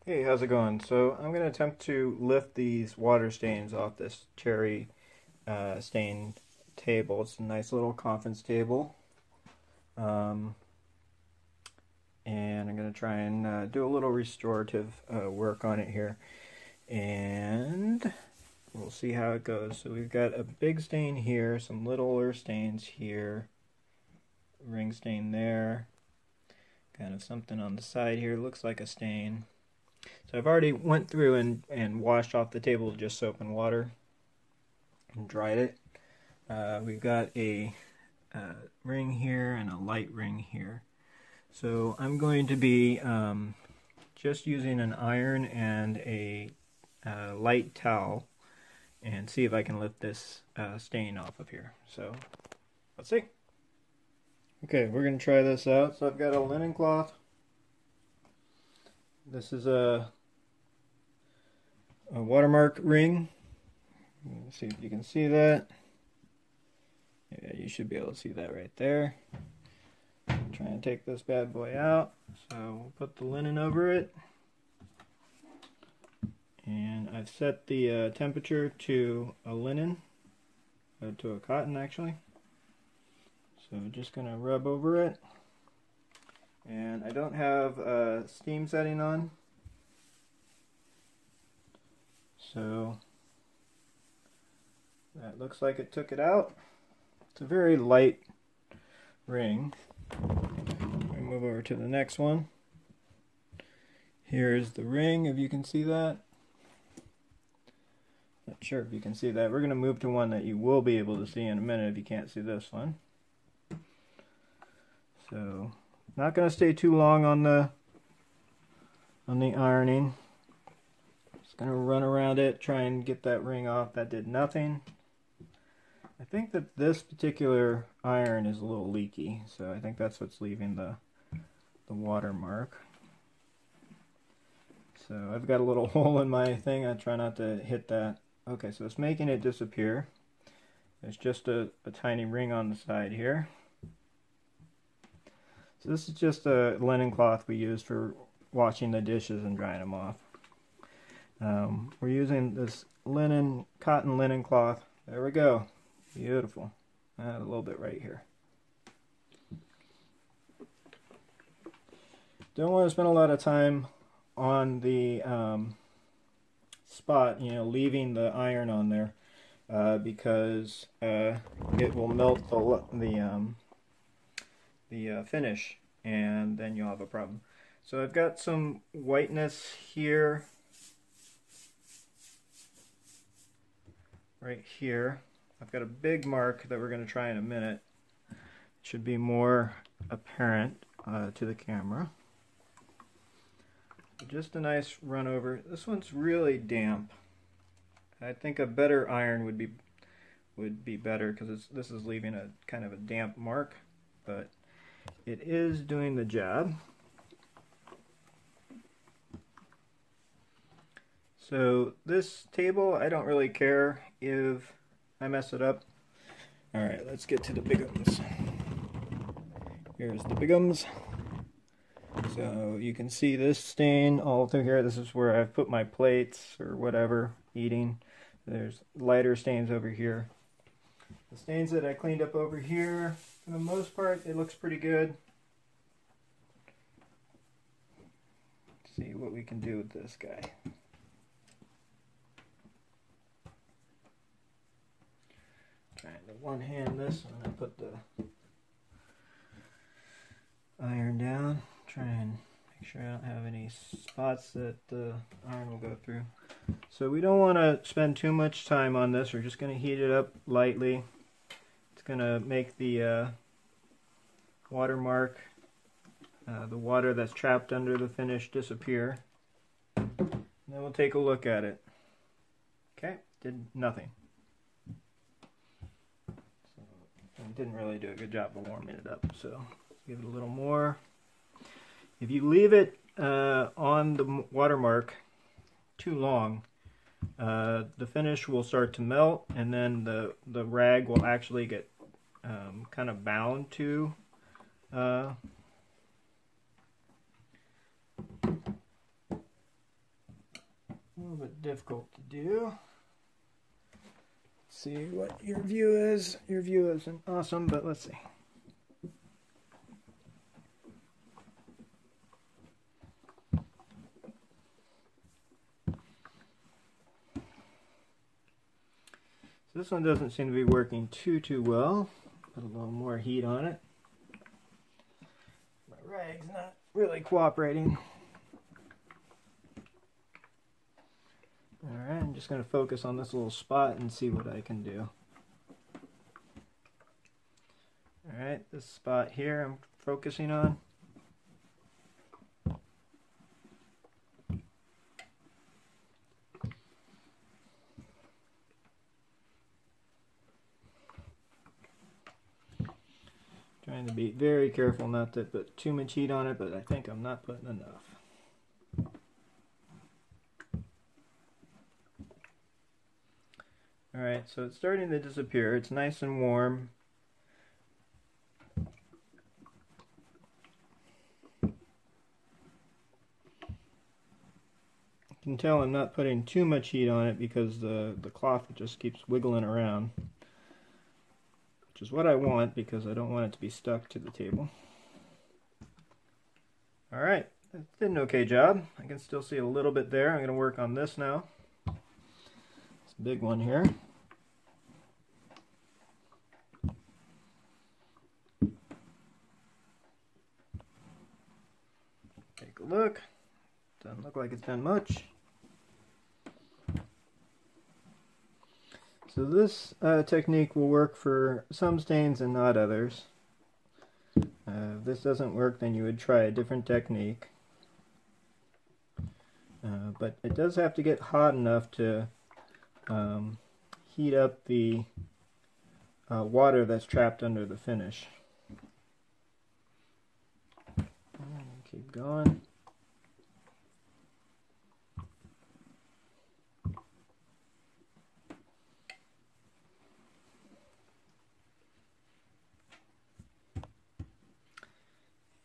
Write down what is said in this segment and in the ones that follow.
Hey, how's it going? So I'm going to attempt to lift these water stains off this cherry stain table. It's a nice little conference table. Um, and I'm going to try and do a little restorative work on it here. And we'll see how it goes. So we've got a big stain here, some littler stains here, ring stain there, kind of something on the side here, looks like a stain. So I've already went through and washed off the table with just soap and water and dried it. We've got a ring here and a light ring here. So I'm going to be just using an iron and a light towel and see if I can lift this stain off of here. So let's see. Okay, we're going to try this out. So I've got a linen cloth. This is a watermark ring. Let's see if you can see that. Yeah, you should be able to see that right there. Try and take this bad boy out. So we'll put the linen over it. And I've set the temperature to a linen, to a cotton actually. So just going to rub over it. And I don't have a steam setting on. So that looks like it took it out. It's a very light ring. We move over to the next one. Here's the ring, if you can see that. Not sure if you can see that. We're going to move to one that you will be able to see in a minute if you can't see this one. So, not going to stay too long on the ironing. Just going to run around it, try and get that ring off. That did nothing. I think that this particular iron is a little leaky, so I think that's what's leaving the watermark. So I've got a little hole in my thing. I try not to hit that. Okay, so it's making it disappear. There's just a tiny ring on the side here. So this is just a linen cloth we use for washing the dishes and drying them off. We're using this cotton linen cloth. There we go. Beautiful. A little bit right here. Don't want to spend a lot of time on the spot, leaving the iron on there because it will melt the finish, and then you'll have a problem. So I've got some whiteness here, right here. I've got a big mark that we're going to try in a minute. It should be more apparent to the camera. Just a nice run over. This one's really damp. I think a better iron would be better because this is leaving a kind of a damp mark, but it is doing the job. So this table, I don't really care if I mess it up. Alright, let's get to the bigums. Here's the bigums. So you can see this stain all through here. This is where I've put my plates or whatever, eating. There's lighter stains over here. The stains that I cleaned up over here, for the most part, it looks pretty good. Let's see what we can do with this guy. Trying to one-hand this, and then put the iron down. Try and make sure I don't have any spots that the iron will go through. So we don't want to spend too much time on this. We're just going to heat it up lightly. It's going to make the watermark, the water that's trapped under the finish, disappear. And then we'll take a look at it. Okay, did nothing. So it didn't really do a good job of warming it up. So give it a little more. If you leave it on the watermark too long, the finish will start to melt, and then the rag will actually get kind of bound to difficult to do. Let's see what your view is. Your view isn't awesome, but let's see. So this one doesn't seem to be working too well. Put a little more heat on it. My rag's not really cooperating. Alright, I'm just going to focus on this little spot and see what I can do. Alright, this spot here I'm focusing on. Trying to be very careful not to put too much heat on it, but I think I'm not putting enough. Alright, so it's starting to disappear. It's nice and warm. You can tell I'm not putting too much heat on it because the cloth just keeps wiggling around. Which is what I want because I don't want it to be stuck to the table. Alright, it did an okay job. I can still see a little bit there. I'm going to work on this now. This big one here. Take a look. Doesn't look like it's done much. So this technique will work for some stains and not others. If this doesn't work, then you would try a different technique. But it does have to get hot enough to heat up the water that's trapped under the finish. Keep going.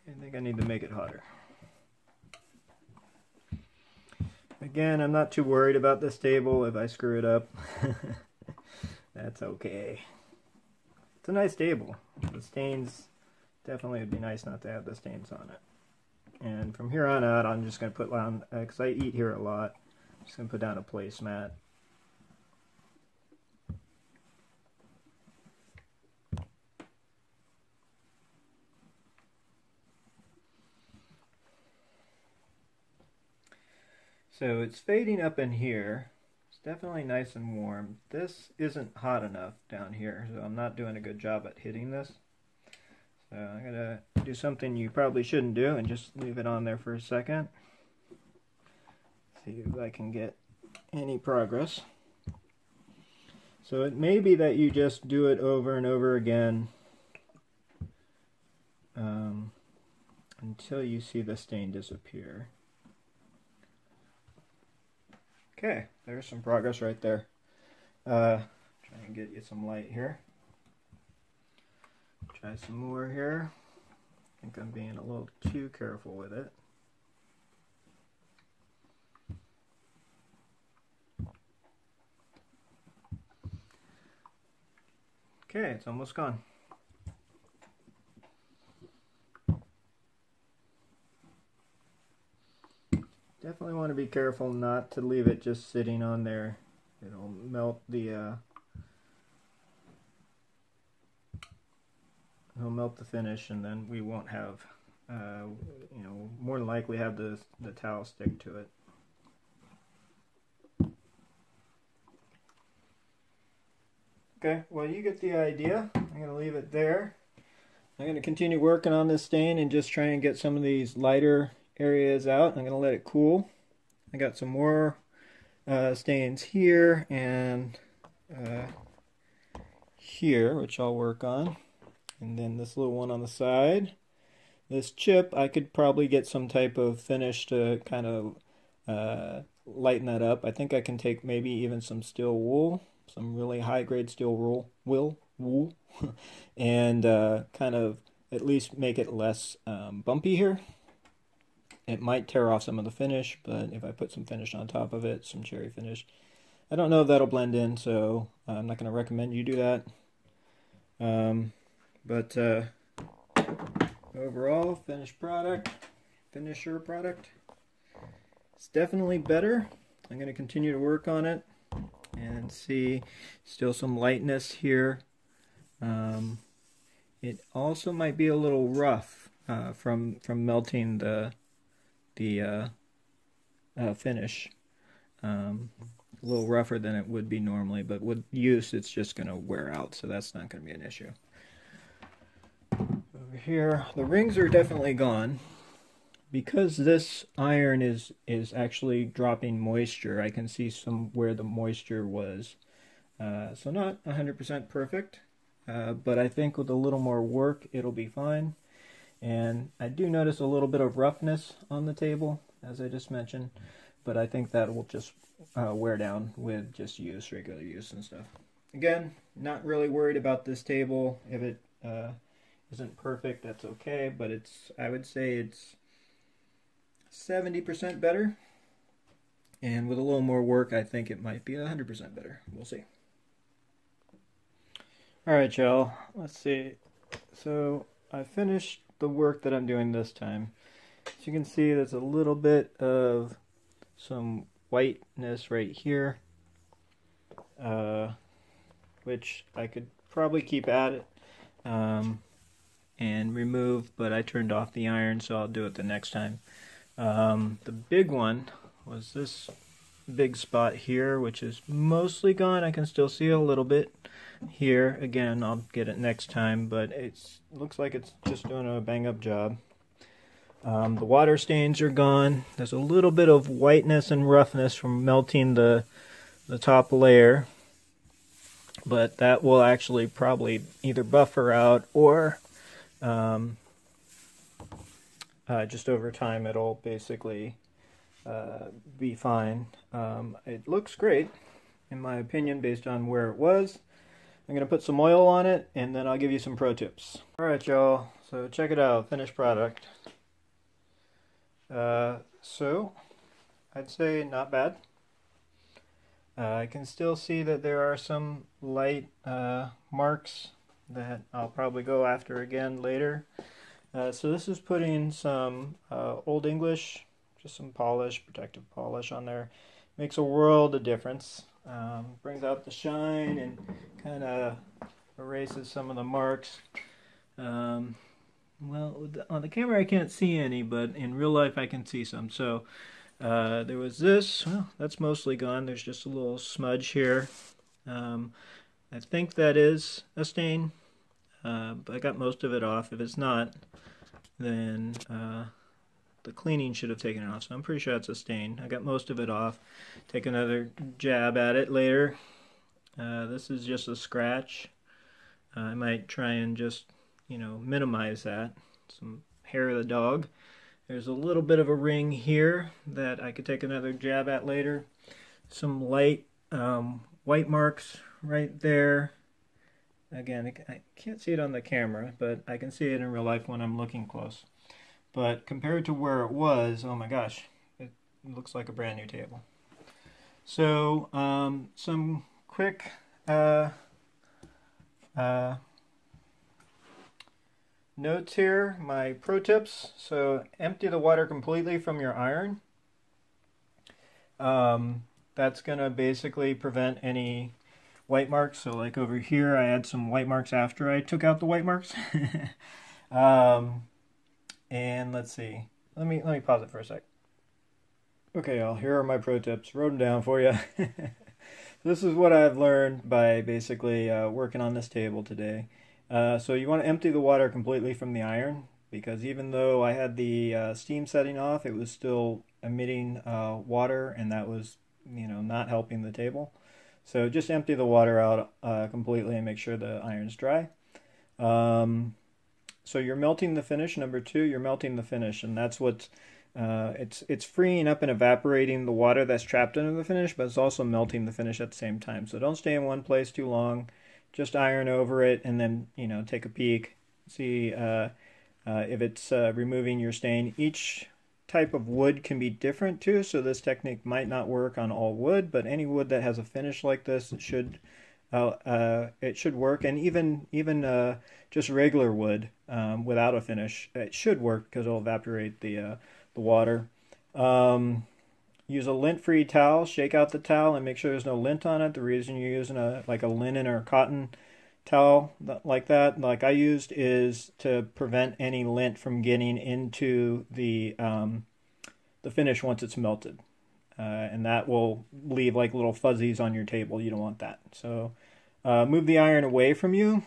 I think I need to make it hotter. Again, I'm not too worried about this table if I screw it up. That's okay. It's a nice table. The stains, definitely would be nice not to have the stains on it. And from here on out, I'm just going to put down, because I eat here a lot, I'm just going to put down a placemat. So it's fading up in here. It's definitely nice and warm. This isn't hot enough down here, so I'm not doing a good job at hitting this. So I'm going to do something you probably shouldn't do and just leave it on there for a second. See if I can get any progress. So it may be that you just do it over and over again until you see the stain disappear. Okay, there's some progress right there. Try and get you some light here. Try some more here. I think I'm being a little too careful with it. Okay, it's almost gone. Definitely want to be careful not to leave it just sitting on there. It'll melt the finish, and then we won't have, you know, more than likely have the towel stick to it. Okay, well, you get the idea. I'm going to leave it there. I'm going to continue working on this stain and just try and get some of these lighter areas out. I'm going to let it cool. I got some more stains here and here, which I'll work on. And then this little one on the side. This chip, I could probably get some type of finish to kind of lighten that up. I think I can take maybe even some steel wool, some really high-grade steel wool, and kind of at least make it less bumpy here. it might tear off some of the finish, but if I put some finish on top of it, some cherry finish, I don't know if that'll blend in, so I'm not going to recommend you do that. But overall, finisher product, it's definitely better. I'm going to continue to work on it and see still some lightness here. It also might be a little rough from melting the finish. A little rougher than it would be normally, but with use it's just going to wear out, so that's not going to be an issue. Over here, the rings are definitely gone. Because this iron is actually dropping moisture, I can see some where the moisture was. So not 100% perfect, but I think with a little more work it'll be fine. And I do notice a little bit of roughness on the table, as I just mentioned, but I think that will just wear down with just use, regular use and stuff. Again, not really worried about this table. If it isn't perfect, that's okay, but I would say it's 70% better, and with a little more work I think it might be 100% better. We'll see. Alright y'all, let's see. So I finished the work that I'm doing this time. As you can see, there's a little bit of some whiteness right here, which I could probably keep at it and remove, but I turned off the iron, so I'll do it the next time. The big one was this big spot here, which is mostly gone. I can still see a little bit here. Again, I'll get it next time, but it looks like it's just doing a bang-up job. The water stains are gone. There's a little bit of whiteness and roughness from melting the top layer, but that will actually probably either buffer out or just over time it'll basically be fine. It looks great in my opinion based on where it was. I'm going to put some oil on it and then I'll give you some pro tips. Alright y'all, so check it out, finished product. So I'd say not bad. I can still see that there are some light marks that I'll probably go after again later. So this is putting some Old English, just some polish, protective polish on there. Makes a world of difference. Brings out the shine and kind of erases some of the marks. Well, on the camera I can't see any, but in real life I can see some. So there was this, well, that's mostly gone. There's just a little smudge here. I think that is a stain, but I got most of it off. If it's not, then the cleaning should have taken it off, so I'm pretty sure it's a stain. I got most of it off. Take another jab at it later. This is just a scratch. I might try and just, minimize that. Some hair of the dog. There's a little bit of a ring here that I could take another jab at later. Some light white marks right there. Again, I can't see it on the camera, but I can see it in real life when I'm looking close. But compared to where it was, oh my gosh, it looks like a brand new table. So, some quick notes here, my pro tips. So empty the water completely from your iron. That's going to basically prevent any white marks. So like over here, I had some white marks after I took out the white marks. And let's see. Let me pause it for a sec. Okay, y'all, here are my pro tips. Wrote them down for you. This is what I've learned by basically working on this table today. So you want to empty the water completely from the iron, because even though I had the steam setting off, it was still emitting water, and that was, not helping the table. So just empty the water out completely and make sure the iron's dry. So you're melting the finish. Number two, you're melting the finish, and that's what it's freeing up and evaporating the water that's trapped under the finish, but it's also melting the finish at the same time. So don't stay in one place too long. Just iron over it, and then take a peek, see if it's removing your stain. Each type of wood can be different too, so this technique might not work on all wood, but any wood that has a finish like this, it should work. And even just regular wood without a finish, it should work because it'll evaporate the water. Use a lint-free towel. Shake out the towel and make sure there's no lint on it. The reason you're using like a linen or a cotton towel like that, like I used, is to prevent any lint from getting into the finish once it's melted, and that will leave like little fuzzies on your table. You don't want that. So move the iron away from you.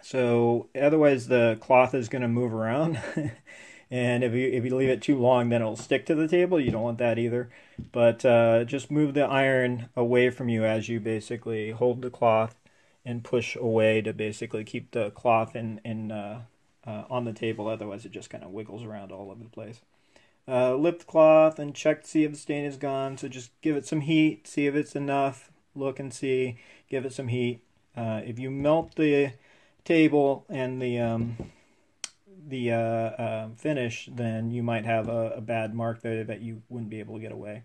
So otherwise the cloth is going to move around. And if you leave it too long, then it'll stick to the table. You don't want that either. But just move the iron away from you as you basically hold the cloth and push away to basically keep the cloth on the table. Otherwise, it just kind of wiggles around all over the place. Lift the cloth and check to see if the stain is gone. So just give it some heat, see if it's enough. Look and see. Give it some heat. If you melt the table and the finish, then you might have a bad mark there that you wouldn't be able to get away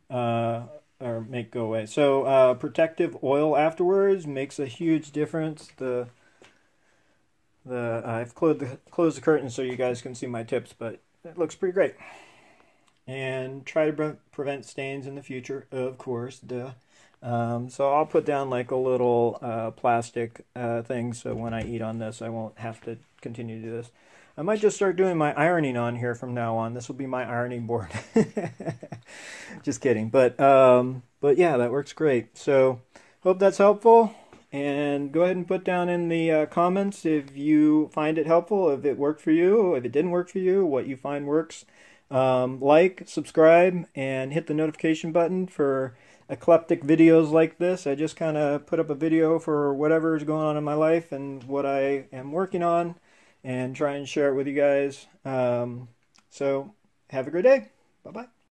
or make go away. So protective oil afterwards makes a huge difference. I've closed the curtain so you guys can see my tips, but it looks pretty great. And try to prevent stains in the future, of course, duh. So I'll put down like a little plastic thing so when I eat on this I won't have to continue to do this. I might just start doing my ironing on here from now on. This will be my ironing board. Just kidding. But yeah, that works great. So hope that's helpful. And go ahead and put down in the comments if you find it helpful, if it worked for you, if it didn't work for you, what you find works. Like, subscribe, and hit the notification button for eclectic videos like this. I just kind of put up a video for whatever is going on in my life and what I am working on, and try and share it with you guys. So have a great day. Bye-bye.